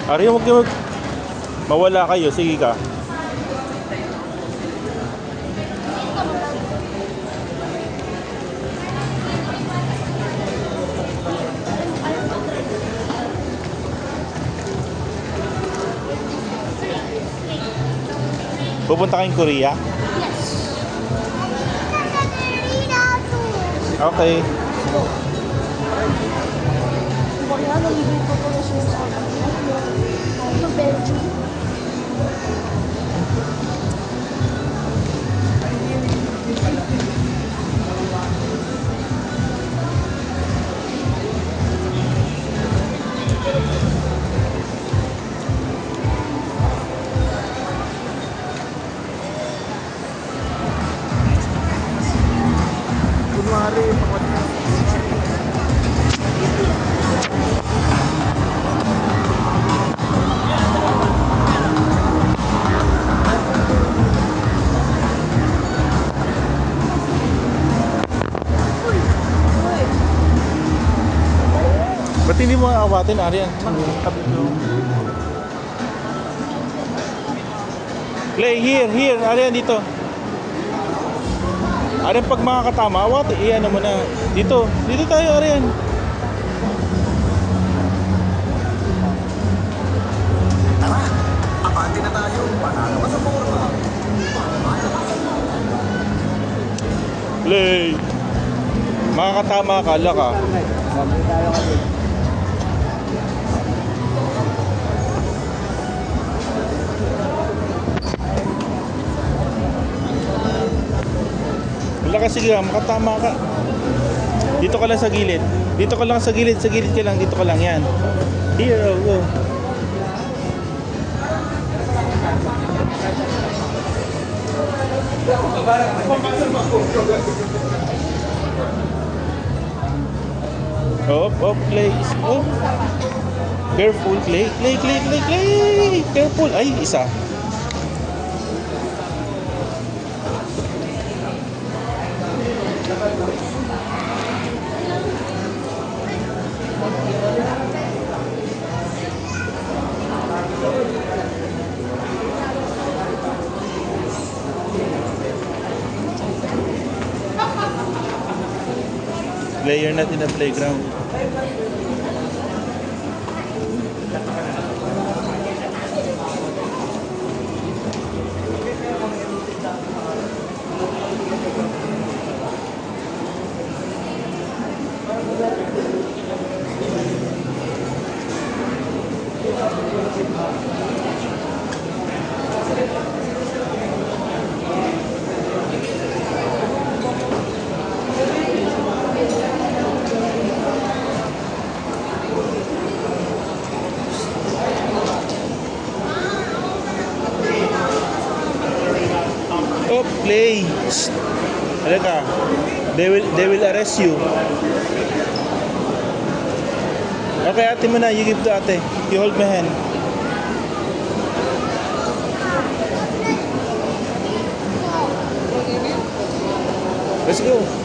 Ari, huwag kayo mawala kayo. Sige ka. Pupunta kayong Korea? Okay. Kunwari, Ba't hindi mo aawatin, Arian? Play, here, Arian, dito. Arian, pag makakatama, awat, iyan mo na. Dito tayo, Arian. tara, abante na tayo. Panalo ka sa forma. Play. Makakatama ka, laka. Wala ka, sige, makatama ka. Dito ka lang sa gilid. Dito ka lang sa gilid ka lang, dito ka lang, yan. Here, go. Up, play. Oh. Careful, play. Careful. Ay, isa. Player not in the playground. Oh, play. Halika. They will arrest you. Okay, ate mo na. You give to ate. You hold my hand. Let's go.